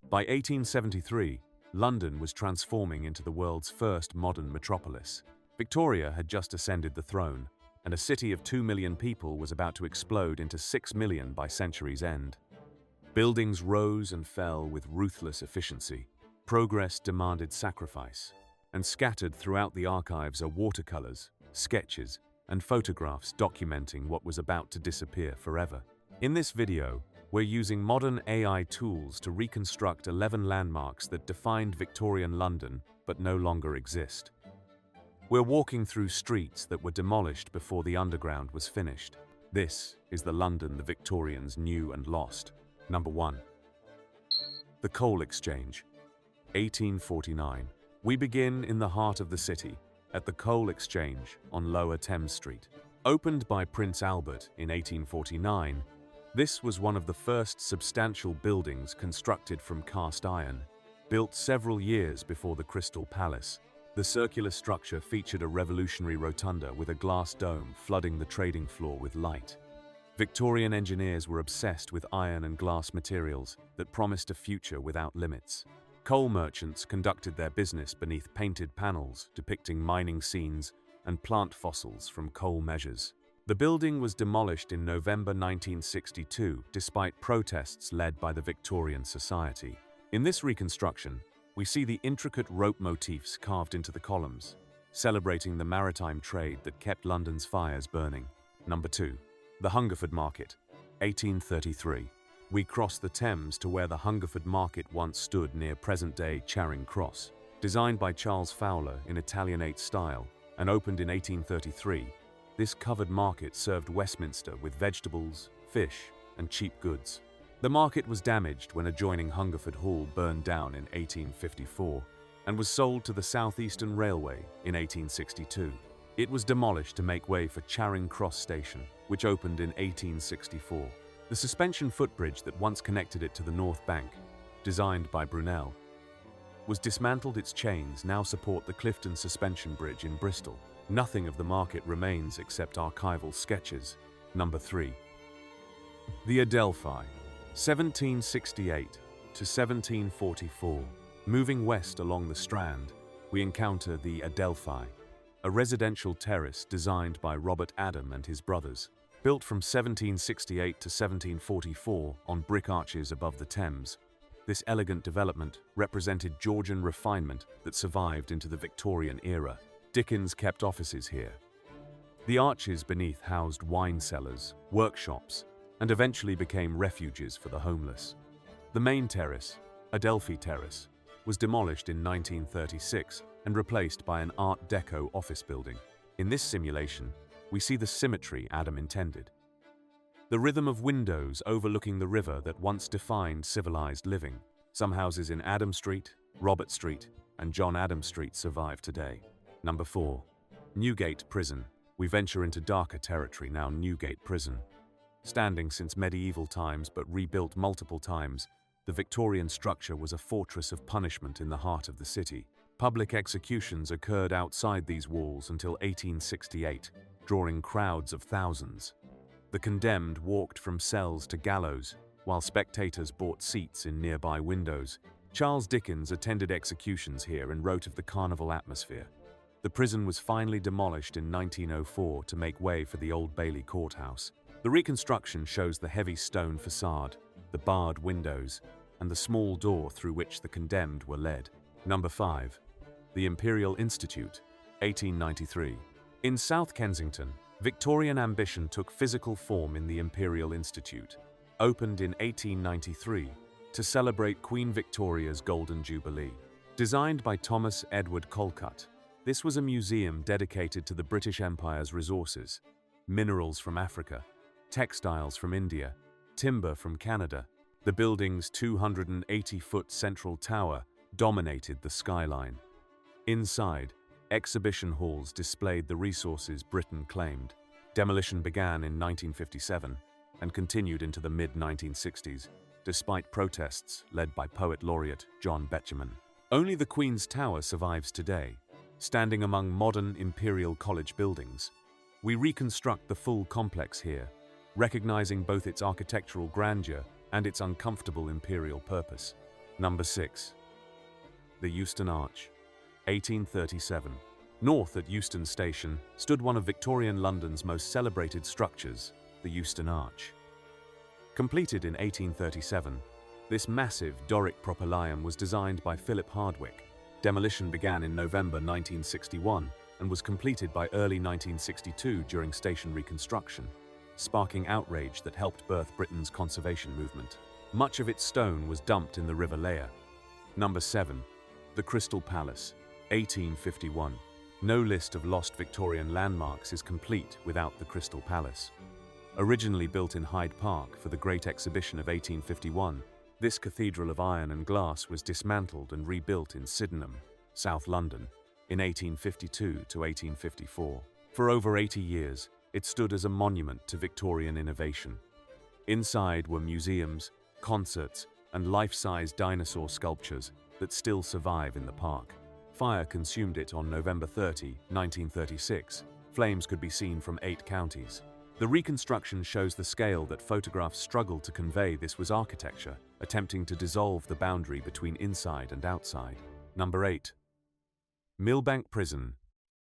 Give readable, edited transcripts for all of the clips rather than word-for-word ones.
By 1873, London was transforming into the world's first modern metropolis. Victoria had just ascended the throne, and a city of 2 million people was about to explode into 6 million by century's end. Buildings rose and fell with ruthless efficiency. Progress demanded sacrifice, and scattered throughout the archives are watercolors, sketches, and photographs documenting what was about to disappear forever. In this video, we're using modern AI tools to reconstruct 11 landmarks that defined Victorian London but no longer exist. We're walking through streets that were demolished before the underground was finished. This is the London the Victorians knew and lost. Number 1. The Coal Exchange, 1849. We begin in the heart of the city, at the Coal Exchange on Lower Thames Street. Opened by Prince Albert in 1849, this was one of the first substantial buildings constructed from cast iron. Built several years before the Crystal Palace, the circular structure featured a revolutionary rotunda with a glass dome flooding the trading floor with light. Victorian engineers were obsessed with iron and glass materials that promised a future without limits. Coal merchants conducted their business beneath painted panels depicting mining scenes and plant fossils from coal measures. The building was demolished in November 1962 despite protests led by the Victorian Society. In this reconstruction, we see the intricate rope motifs carved into the columns, celebrating the maritime trade that kept London's fires burning. Number 2. The Hungerford Market, 1833. We cross the Thames to where the Hungerford Market once stood near present-day Charing Cross. Designed by Charles Fowler in Italianate style and opened in 1833, this covered market served Westminster with vegetables, fish, and cheap goods. The market was damaged when adjoining Hungerford Hall burned down in 1854 and was sold to the South Eastern Railway in 1862. It was demolished to make way for Charing Cross Station, which opened in 1864. The suspension footbridge that once connected it to the North Bank, designed by Brunel, was dismantled. Its chains now support the Clifton Suspension Bridge in Bristol. Nothing of the market remains except archival sketches. Number 3. The Adelphi, 1768 to 1744. Moving west along the Strand, we encounter the Adelphi, a residential terrace designed by Robert Adam and his brothers. Built from 1768 to 1744 on brick arches above the Thames, this elegant development represented Georgian refinement that survived into the Victorian era. Dickens kept offices here. The arches beneath housed wine cellars, workshops, and eventually became refuges for the homeless. The main terrace, Adelphi Terrace, was demolished in 1936 and replaced by an Art Deco office building. In this simulation, we see the symmetry Adam intended. The rhythm of windows overlooking the river that once defined civilized living. Some houses in Adam Street, Robert Street, and John Adams Street survive today. Number 4. Newgate Prison. We venture into darker territory now. Newgate Prison. Standing since medieval times but rebuilt multiple times, the Victorian structure was a fortress of punishment in the heart of the city. Public executions occurred outside these walls until 1868, drawing crowds of thousands. The condemned walked from cells to gallows, while spectators bought seats in nearby windows. Charles Dickens attended executions here and wrote of the carnival atmosphere. The prison was finally demolished in 1904 to make way for the Old Bailey Courthouse. The reconstruction shows the heavy stone facade, the barred windows, and the small door through which the condemned were led. Number 5. The Imperial Institute, 1893. In South Kensington, Victorian ambition took physical form in the Imperial Institute, opened in 1893 to celebrate Queen Victoria's Golden Jubilee. Designed by Thomas Edward Colcutt, this was a museum dedicated to the British Empire's resources: minerals from Africa, textiles from India, timber from Canada. The building's 280-foot central tower dominated the skyline. Inside, exhibition halls displayed the resources Britain claimed. Demolition began in 1957 and continued into the mid-1960s, despite protests led by poet laureate John Betjeman. Only the Queen's Tower survives today, standing among modern Imperial College buildings. We reconstruct the full complex here, recognizing both its architectural grandeur and its uncomfortable imperial purpose. Number 6. The Euston Arch, 1837. North at Euston Station stood one of Victorian London's most celebrated structures, the Euston Arch. Completed in 1837, this massive Doric propylaeon was designed by Philip Hardwick. Demolition began in November 1961 and was completed by early 1962 during station reconstruction, sparking outrage that helped birth Britain's conservation movement. Much of its stone was dumped in the River Lear. Number 7. The Crystal Palace, 1851. No list of lost Victorian landmarks is complete without the Crystal Palace. Originally built in Hyde Park for the Great Exhibition of 1851, this cathedral of iron and glass was dismantled and rebuilt in Sydenham, South London, in 1852 to 1854. For over 80 years, it stood as a monument to Victorian innovation. Inside were museums, concerts, and life-size dinosaur sculptures that still survive in the park. Fire consumed it on November 30, 1936. Flames could be seen from 8 counties. The reconstruction shows the scale that photographs struggled to convey. This was architecture, attempting to dissolve the boundary between inside and outside. Number 8. Millbank Prison,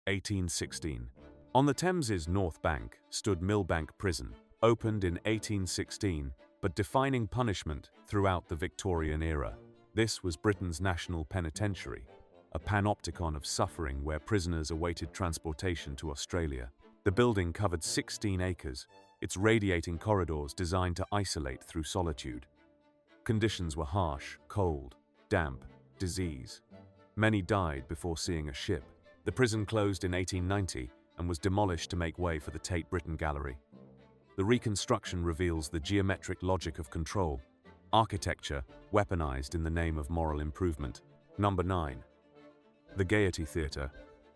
1816. On the Thames's North Bank stood Millbank Prison, opened in 1816, but defining punishment throughout the Victorian era. This was Britain's national penitentiary, a panopticon of suffering where prisoners awaited transportation to Australia. The building covered 16 acres, its radiating corridors designed to isolate through solitude. Conditions were harsh, cold, damp, disease. Many died before seeing a ship. The prison closed in 1890 and was demolished to make way for the Tate Britain Gallery. The reconstruction reveals the geometric logic of control, architecture weaponized in the name of moral improvement. Number 9. The Gaiety Theatre,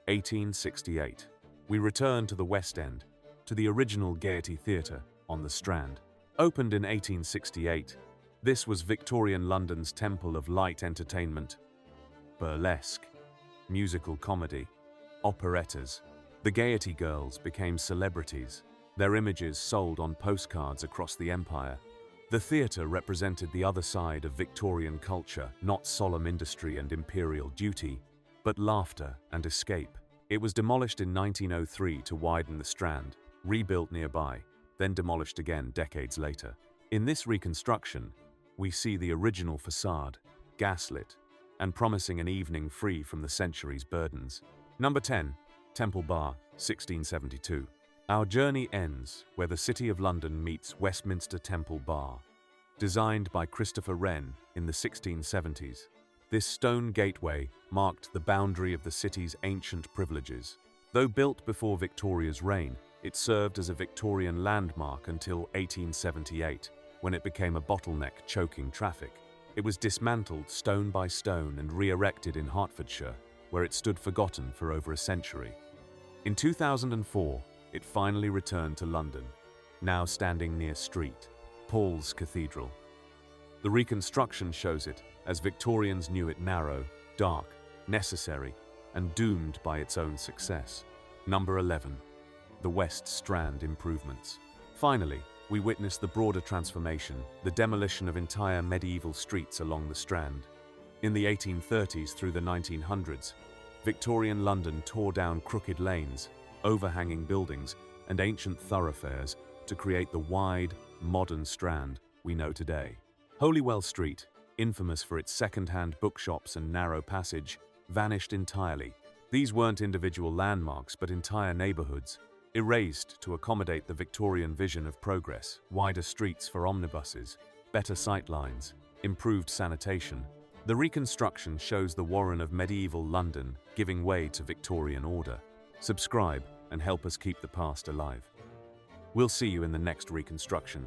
1868. We return to the West End, to the original Gaiety Theatre on the Strand. Opened in 1868, this was Victorian London's temple of light entertainment, burlesque, musical comedy, operettas. The Gaiety Girls became celebrities, their images sold on postcards across the empire. The theatre represented the other side of Victorian culture, not solemn industry and imperial duty, but laughter and escape. It was demolished in 1903 to widen the Strand, rebuilt nearby, then demolished again decades later. In this reconstruction, we see the original facade, gaslit, and promising an evening free from the century's burdens. Number 10. Temple Bar, 1672. Our journey ends where the City of London meets Westminster Temple Bar. Designed by Christopher Wren in the 1670s, this stone gateway marked the boundary of the city's ancient privileges. Though built before Victoria's reign, it served as a Victorian landmark until 1878, when it became a bottleneck choking traffic. It was dismantled stone by stone and re-erected in Hertfordshire, where it stood forgotten for over a century. In 2004, it finally returned to London, now standing near St. Paul's Cathedral. The reconstruction shows it as Victorians knew it narrow, dark, necessary, and doomed by its own success. Number 11. The West Strand improvements. Finally, we witness the broader transformation, the demolition of entire medieval streets along the Strand. In the 1830s through the 1900s, Victorian London tore down crooked lanes, overhanging buildings, and ancient thoroughfares to create the wide, modern Strand we know today. Holywell Street, infamous for its second-hand bookshops and narrow passage, vanished entirely. These weren't individual landmarks but entire neighborhoods, erased to accommodate the Victorian vision of progress, wider streets for omnibuses, better sightlines, improved sanitation. The reconstruction shows the warren of medieval London giving way to Victorian order. Subscribe and help us keep the past alive. We'll see you in the next reconstruction.